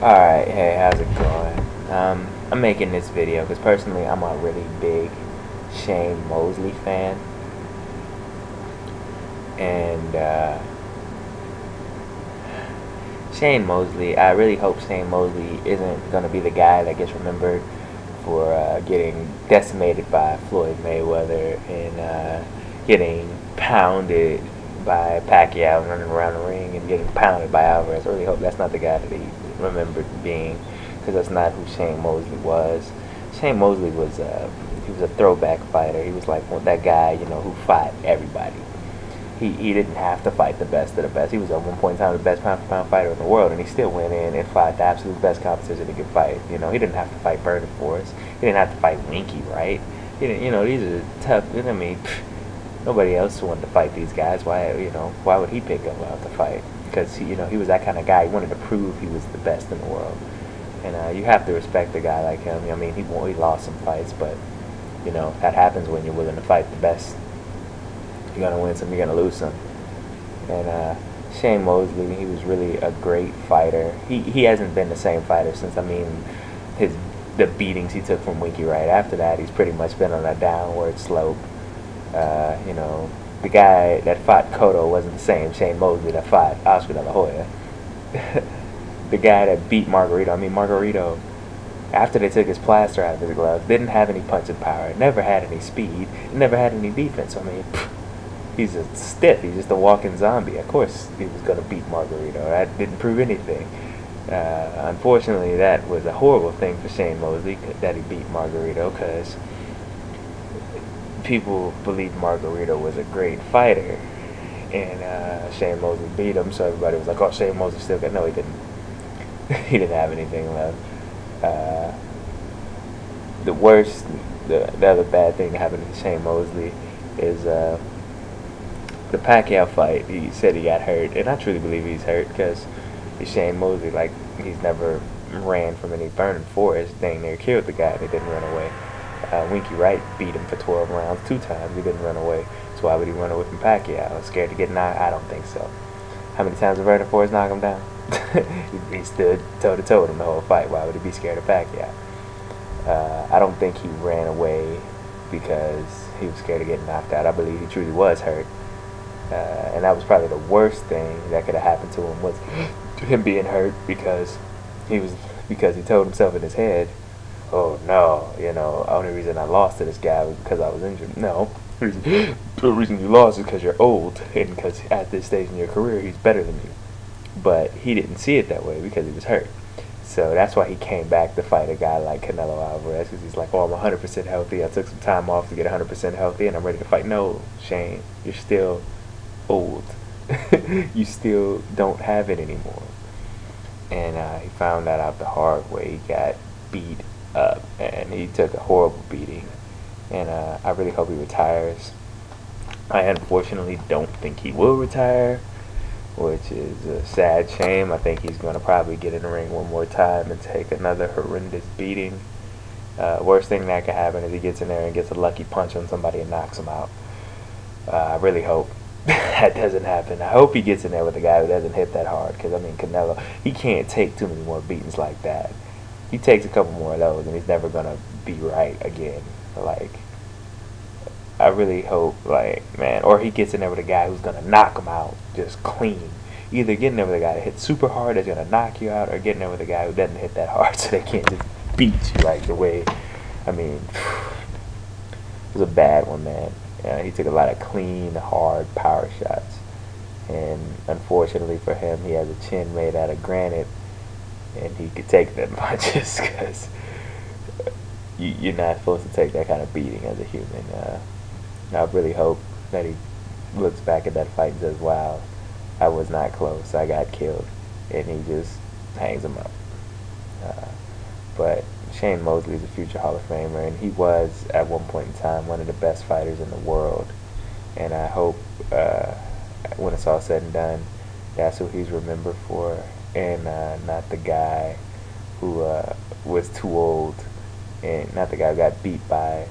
Alright, hey, how's it going? I'm making this video because personally I'm a really big Shane Mosley fan. And Shane Mosley, I really hope Shane Mosley isn't going to be the guy that gets remembered for getting decimated by Floyd Mayweather and getting pounded by Pacquiao running around the ring and getting pounded by Alvarez. I really hope that's not the guy that he remembered being, because that's not who Shane Mosley was. Shane Mosley was he was a throwback fighter. He was like that guy, you know, who fought everybody. He didn't have to fight the best of the best. He was at one point in time the best pound for pound fighter in the world, and he still went in and fought the absolute best competition he could fight. You know, he didn't have to fight Burning Forest. He didn't have to fight Winky, right? He didn't. You know, these are tough. I mean, nobody else wanted to fight these guys. Why? You know, why would he pick them out to fight? Because he was that kind of guy. He wanted to prove he was the best in the world, and you have to respect a guy like him. I mean, he lost some fights, but you know that happens when you're willing to fight the best. You're gonna win some, you're gonna lose some. And Shane Mosley, he was really a great fighter. He hasn't been the same fighter since, I mean, the beatings he took from Winky right after that. He's pretty much been on a downward slope. You know, the guy that fought Cotto wasn't the same Shane Mosley that fought Oscar De La Hoya. The guy that beat Margarito, I mean, Margarito, after they took his plaster out of his glove, didn't have any punching power, never had any speed, never had any defense. I mean, he's a stiff. He's just a walking zombie. Of course, he was going to beat Margarito. That didn't prove anything. Unfortunately, that was a horrible thing for Shane Mosley that he beat Margarito, because people believed Margarito was a great fighter, and Shane Mosley beat him. So everybody was like, "Oh, Shane Mosley still got." No, he didn't. He didn't have anything left. The worst, the other bad thing that happened to Shane Mosley is the Pacquiao fight. He said he got hurt, and I truly believe he's hurt, because Shane Mosley, like, he's never ran from any burning forest. Dang near killed the guy, and he didn't run away. Winky Wright beat him for 12 rounds 2 times. He didn't run away. So why would he run away from Pacquiao? Scared to get knocked? I don't think so. How many times did Burning Forest knock him down? He stood toe to toe with him the whole fight. Why would he be scared of Pacquiao? I don't think he ran away because he was scared of getting knocked out. I believe he truly was hurt. And that was probably the worst thing that could have happened to him, was him being hurt, because he told himself in his head, "Oh no, you know, only reason I lost to this guy was because I was injured." No, the reason you lost is because you're old, and because at this stage in your career he's better than you. But he didn't see it that way because he was hurt. So that's why he came back to fight a guy like Canelo Alvarez, because he's like, "Oh, I'm 100% healthy. I took some time off to get 100% healthy, and I'm ready to fight." No, Shane, you're still old. You still don't have it anymore. And he found that out the hard way. He got beat up, and he took a horrible beating. And I really hope he retires. I unfortunately don't think he will retire, which is a sad shame. I think he's going to probably get in the ring one more time and take another horrendous beating. Worst thing that could happen is he gets in there and gets a lucky punch on somebody and knocks him out. I really hope that doesn't happen. I hope he gets in there with a guy who doesn't hit that hard, because, I mean, Canelo, he can't take too many more beatings like that. He takes a couple more of those, and he's never going to be right again. Like, I really hope, like, man, or he gets in there with a guy who's going to knock him out just clean. Either get in there with a guy that hits super hard that's going to knock you out, or get in there with a guy who doesn't hit that hard so they can't just beat you like the way, I mean, it was a bad one, man. He took a lot of clean, hard power shots. And unfortunately for him, he has a chin made out of granite, and he could take them punches, because you're not supposed to take that kind of beating as a human. I really hope that he looks back at that fight and says, "Wow, I was not close. I got killed." And he just hangs him up. But Shane Mosley is a future Hall of Famer, and he was, at one point in time, one of the best fighters in the world. And I hope when it's all said and done, that's who he's remembered for, and not the guy who was too old, and not the guy who got beat by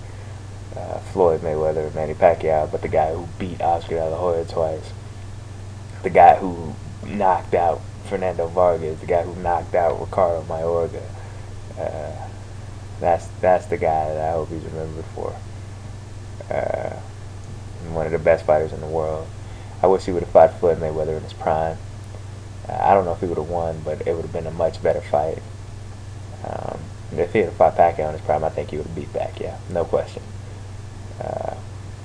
Floyd Mayweather or Manny Pacquiao, but the guy who beat Oscar De La Hoya twice. The guy who knocked out Fernando Vargas, the guy who knocked out Ricardo Mayorga. That's the guy that I hope he's remembered for. Uh, One of the best fighters in the world. I wish he would have fought Floyd Mayweather in his prime. I don't know if he would have won, but it would have been a much better fight. If he had fought Pacquiao in his prime, I think he would have beat Pacquiao, no question. Uh,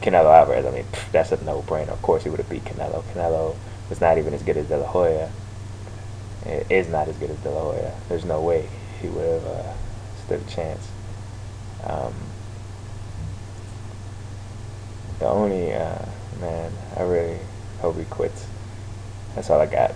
Canelo Alvarez, I mean, that's a no-brainer. Of course he would have beat Canelo. Canelo was not even as good as De La Hoya. It is not as good as De La Hoya. There's no way he would have stood a chance. The only, man, I really hope he quits. That's all I got.